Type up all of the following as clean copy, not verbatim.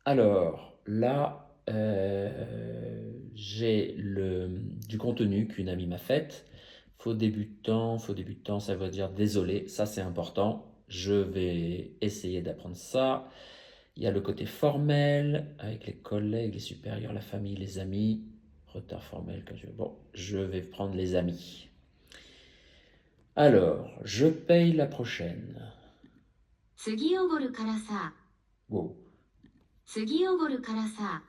Alors, là, j'ai du contenu qu'une amie m'a fait. Faux débutant, ça veut dire désolé, ça c'est important. Je vais essayer d'apprendre ça. Il y a le côté formel, avec les collègues, les supérieurs, la famille, les amis. Retard formel, quand je... Bon, je vais prendre les amis. Alors, je paye la prochaine. 次おごるからさ、Wow. 次おごるからさ、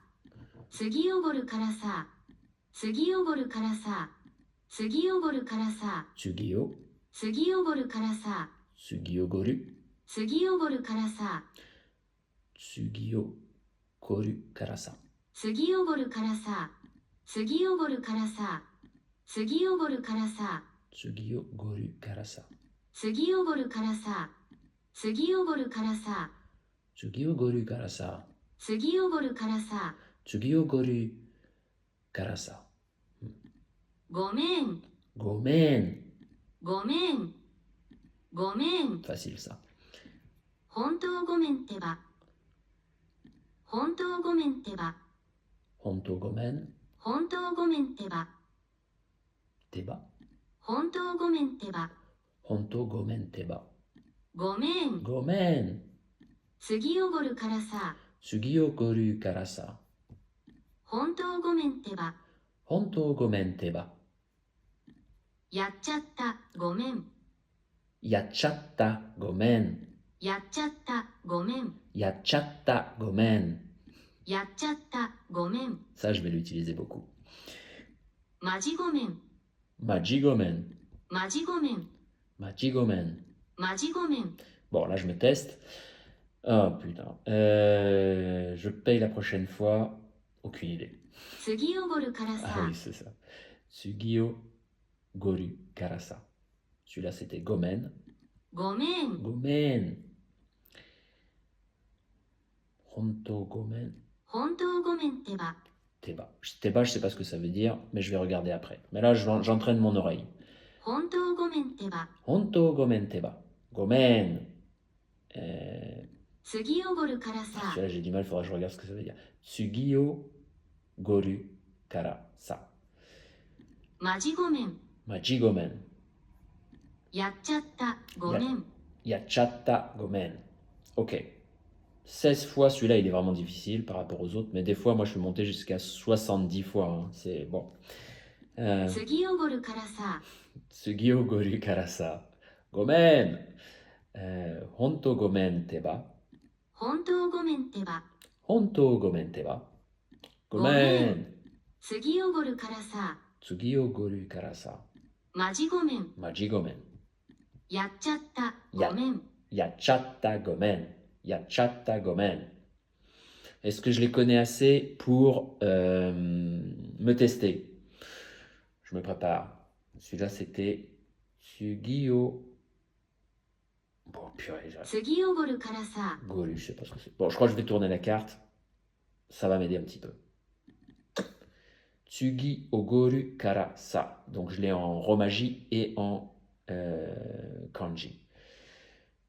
次おごるからさ、次おごるからさ、次おごるからさ、Sugio, 次おごるからさ、Sugio Goru, 次おごるからさ、Sugio Koru Karasa. 次おごるからさ、次おごるからさ、次おごるからさ、 Sugio Goru Karasa. 次おごるからさ、次おごるからさ、 Sugio Goru Karasa. 次おごるからさ、 Sugio Goru Karasa. ごめん、 Gomen. ごめん、ごめん、 Facile ça. 本当ごめんってば、本当ごめんってば、 Honto Gomen. 本当ごめんってば、 Teba. 本当ごめんってば、 Honto Gomen Teba. ごめん、 Gomen. 次おごるからさ、 Sugio Goru Karasa. 本当ごめんってば、 Honto Gomen Teba. やっちゃった、ごめん、 Yachatta Gomen. やっちゃった、ごめん、 Yachatta Gomen. やっちゃった、ごめん、 Ça, je vais l'utiliser beaucoup. まじごめん、 Majigomen. まじごめん、 Majigomen. まじごめん、 Bon, là, je me teste. Oh putain. Je paye la prochaine fois. Aucune idée. 次おごるから Ah さ、 oui, c'est ça. Sugio Goru Karasa. Celui-là, c'était Gomen. ごめん、 Gomen. Honto Gomen. 本当ごめんってば、 Teba. Teba, je sais pas ce que ça veut dire, mais je vais regarder après. Mais là, j'entraîne mon oreille. 本当ごめんってば、 Honto Gomen Teba. Gomen. 次おごるからさ、 Celui-là, j'ai du mal, il faudra que je regarde ce que ça veut dire. Sugio Goru Karasa. まじごめん、 Majigomen. やっちゃった、ごめん、 Yachatta Gomen. Ok. 16 fois, celui-là, il est vraiment difficile par rapport aux autres, mais des fois, moi, je suis monté jusqu'à 70 fois. Hein. C'est bon. 次おごるからさ、 Sugio Goru Karasa. Gomen. Honto Gomen Teba. 本当ごめんってば、 Honto Gomen Teba. Gomen. Gomen. 次おごるからさ、 Sugio Goru Karasa. まじごめん、 Majigomen. やっちゃった、やごめん、 Yachatta Gomen. Yachatta Gomen. Est-ce que je les connais assez pour me tester? Je me prépare. Celui-là, c'était Sugio. Bon, purée, j'ai... 次おごるからさ、 Goru, je sais pas ce que c'est. Bon, je crois que je vais tourner la carte. Ça va m'aider un petit peu. Tsugi Ogoru Karasa. Donc, je l'ai en romaji et en kanji.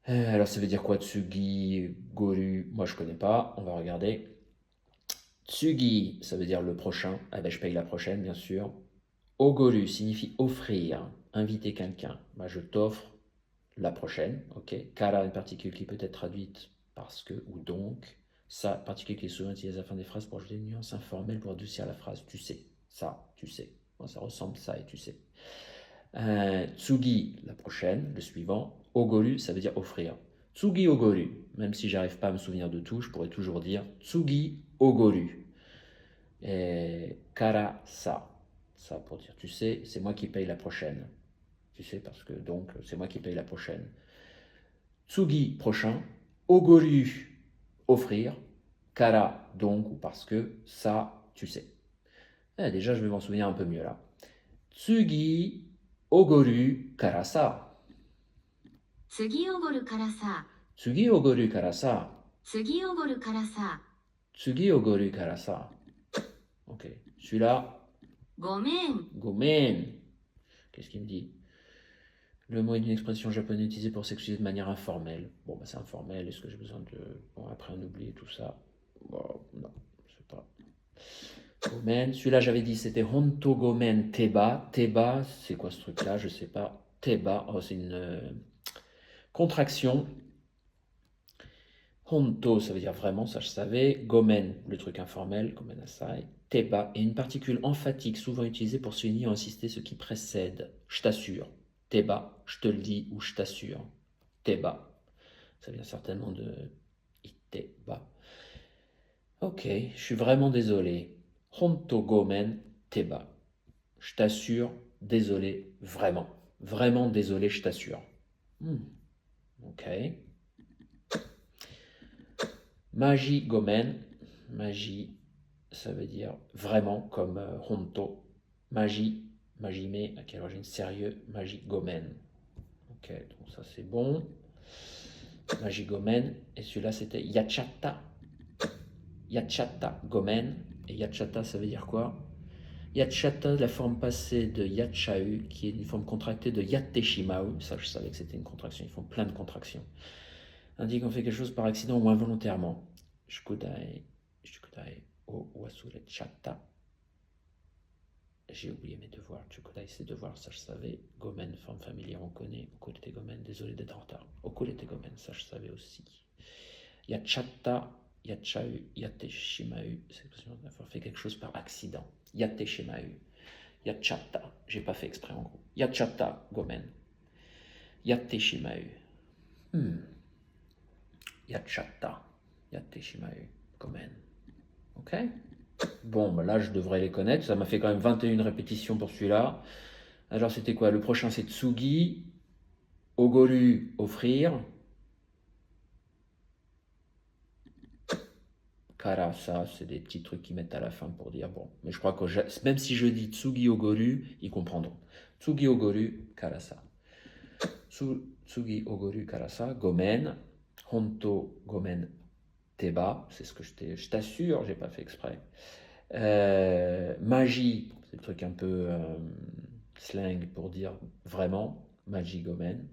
Alors, ça veut dire quoi, Tsugi Goru? Moi, je connais pas. On va regarder. Tsugi, ça veut dire le prochain. Ah ben, je paye la prochaine, bien sûr. Ogoru signifie offrir, inviter quelqu'un. Bah, je t'offre la prochaine, ok. Kara, une particule qui peut être traduite parce que ou donc. Ça, particule qui est souvent utilisée à la fin des phrases pour ajouter une nuance informelle pour adoucir la phrase. Tu sais, ça, tu sais. Bon, ça ressemble ça et tu sais. Tsugi, la prochaine, le suivant. Ogoru, ça veut dire offrir. Tsugi Ogoru, même si j'arrive pas à me souvenir de tout, je pourrais toujours dire Tsugi Ogoru. Et Kara, ça pour dire tu sais, c'est moi qui paye la prochaine. Tu sais, parce que donc, c'est moi qui paye la prochaine. Tsugi, prochain. Ogoru, offrir. Kara, donc, ou parce que, ça, tu sais. Déjà, je vais m'en souvenir un peu mieux là. Tsugi, ogoru, kara sa. 次おごるからさ、 Tsugi, ogoru, kara sa. 次おごるからさ、 Tsugi, ogoru, kara sa. Ok. Celui-là, ごめん、 gomen. Qu'est-ce qu'il me dit? Le mot est une expression japonaise utilisée pour s'excuser de manière informelle. Bon, bah, c'est informel. Est-ce que j'ai besoin de... Bon, après, on oublie tout ça. Bon, non, je sais pas. Gomen. Celui-là, j'avais dit, c'était Honto Gomen Teba. Teba, c'est quoi ce truc-là? Je sais pas. Teba, oh, c'est une contraction. Honto, ça veut dire vraiment, ça je savais. Gomen, le truc informel, Gomen Asai. Teba est une particule emphatique souvent utilisée pour souligner ou insister ce qui précède. Je t'assure. Teba, je te le dis ou je t'assure. Teba, ça vient certainement de Iteba. Ok, je suis vraiment désolé. Honto Gomen Teba. Je t'assure, désolé, vraiment. Vraiment désolé, je t'assure. Ok. Magie Gomen. Magie, ça veut dire vraiment comme Honto. Magie, Majime, à quelle origine sérieux, Magie Gomen. Ok, donc ça c'est bon. Magie Gomen. Et celui-là c'était Yachata. Yachata Gomen. Et Yachata, ça veut dire quoi? Yachata, la forme passée de Yachau, qui est une forme contractée de Yateshimau. Ça, je savais que c'était une contraction. Ils font plein de contractions. Indique qu'on fait quelque chose par accident ou involontairement. Shukudai o wasure chata. J'ai oublié mes devoirs. Chukudai, c'est devoirs, ça je savais. Gomen, forme familière, on connaît. Okulete Gomen, désolé d'être en retard. Okulete Gomen, ça je savais aussi. Yachata, Yachau, Yateshimau. C'est avoir fait quelque chose par accident. Yateshimau. Yachata, j'ai pas fait exprès en gros. Yachata Gomen. Yateshimau. Yachata. Yateshimau Gomen. Ok? Bon, bah là je devrais les connaître. Ça m'a fait quand même 21 répétitions pour celui-là. Alors c'était quoi? Le prochain c'est Tsugi. Ogoru, offrir. Kara, ça c'est des petits trucs qu'ils mettent à la fin pour dire bon. Mais je crois que même si je dis Tsugi Ogoru, ils comprendront. Tsugi Ogoru, Karasa. Tsugi Ogoru Karasa, Gomen, Honto Gomen Teba, c'est ce que je t'assure, j'ai pas fait exprès. Magie, c'est le truc un peu slang pour dire vraiment, Magie Gomen.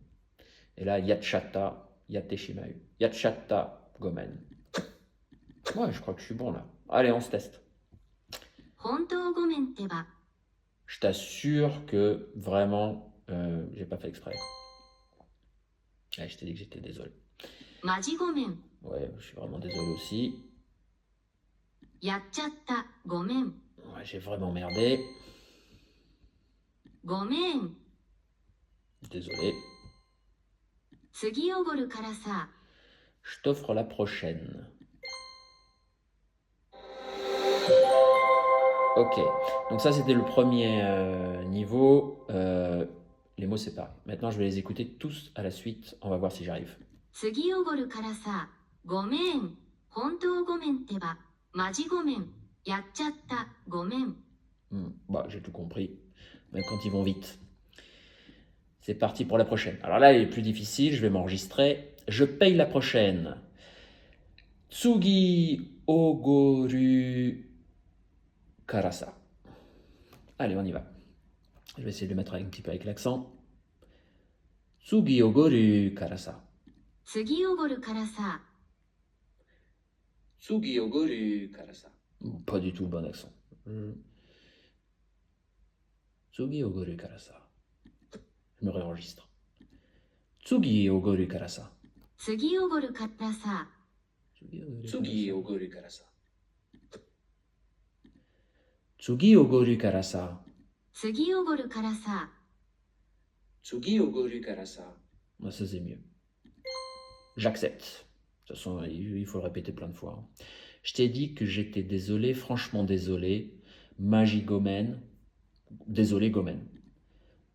Et là, Yachata, Yateshimau. Yachata Gomen. Ouais, je crois que je suis bon là. Allez, on se teste. 本当ごめんってば Je t'assure que vraiment, j'ai pas fait exprès. Ouais, je t'ai dit que j'étais désolé. マジごめん Ouais, je suis vraiment désolé aussi. やっちゃったごめん Ouais, j'ai vraiment merdé. ごめん Désolé. 次おごるからさ Je t'offre la prochaine. Ok, donc ça c'était le premier niveau. Les mots c'est pareil. Maintenant je vais les écouter tous à la suite. On va voir si j'arrive. 次おごるからさごめん本当ごめんってばマジごめんやっちゃったごめん Bah, j'ai tout compris. Même quand ils vont vite. C'est parti pour la prochaine. Alors là, elle est plus difficile. Je vais m'enregistrer. Je paye la prochaine. Tsugi Ogoru Karasa. Allez, on y va. Je vais essayer de le mettre un petit peu avec l'accent. Tsugi Ogoru Karasa. 次おごるからさ Tsugi Ogoru Karasa. Pas du tout le bon accent. Tsugi Ogoru Karasa. Je me réenregistre. Tsugi Ogoru Karasa. 次おごるからさ Tsugi Ogoru Karasa. Tsugi Ogoru Karasa. 次おごるからさ Tsugi Ogoru Karasa. Ça c'est mieux. J'accepte. De toute façon, il faut le répéter plein de fois. Je t'ai dit que j'étais désolé, franchement désolé. Magie Gomen. Désolé Gomen.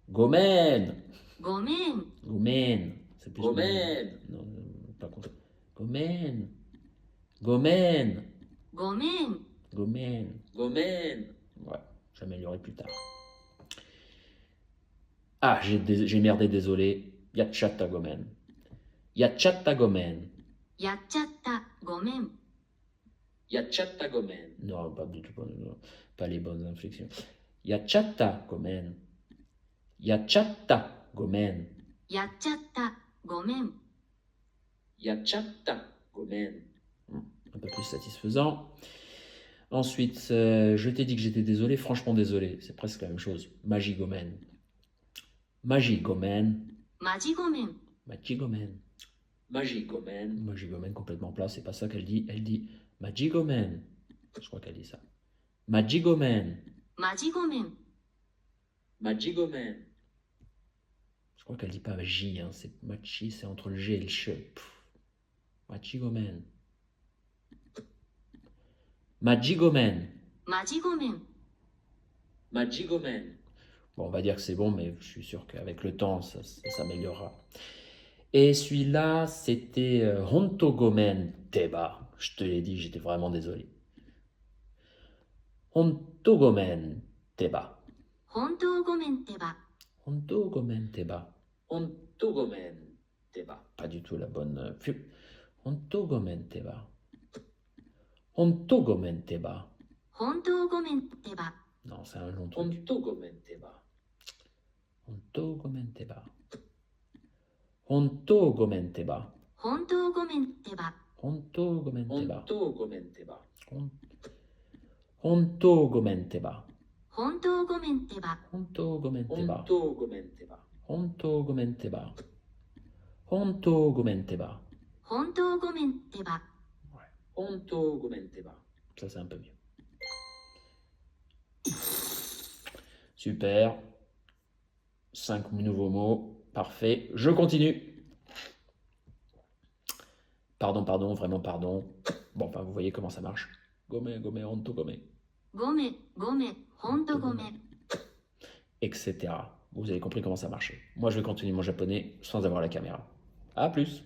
Gomen. ごめん Gomen. C'est plus Gomen. Non, pas contre. Gomen. Gomen. ごめん Gomen. Gomen. Ouais, j'améliorerai plus tard. Ah, j'ai merdé, désolé. Yachata Gomen. Yachata Gomen. やっちゃったごめん Yachata Gomen. Non, pas du tout, pas les bonnes inflexions. Yachata Gomen. Yachata Gomen. やっちゃったごめん Yachata Gomen. un peu plus satisfaisant. Ensuite, je t'ai dit que j'étais désolé, franchement désolé, c'est presque la même chose. Majigomen. Majigomen. マジごめん Majigomen. Majigomen. Majigomen complètement plat, c'est pas ça qu'elle dit. Elle dit Majigomen. Je crois qu'elle dit ça. Majigomen. マジごめん Majigomen. Je crois qu'elle dit pas J, hein, c'est Machi, c'est entre le G et le Che. Majigomen. Majigomen. マジごめん Majigomen. Bon, on va dire que c'est bon, mais je suis sûr qu'avec le temps, ça s'améliorera. Et celui-là, c'était Hontogomen Teba. Je te l'ai dit, j'étais vraiment désolé. Hontogomen Teba. 本当ごめんってば Hontogomen Teba. Hontogomen Teba. Pas du tout la bonne. Hontogomen Teba. Hontogomen Teba. 本当ごめんってば Non, c'est un long truc. Hontogomen Teba. Hontogomen Teba. Hontogomen Teba. 本当ごめんってば Hontogomen Teba. Hontogomen Teba. 本当ごめんってば Hontogomen Teba. Hontogomen Teba. Hontogomen Teba. 本当ごめんってば Hontogomen Teba. Ça, c'est un peu mieux. Super. 5 nouveaux mots. Parfait. Je continue. Pardon, pardon, vraiment pardon. Bon, enfin, vous voyez comment ça marche. Gome, gome, honto, gome. ごめんごめん本当ごめん Etc. Vous avez compris comment ça marchait. Moi, je vais continuer mon japonais sans avoir la caméra. À plus.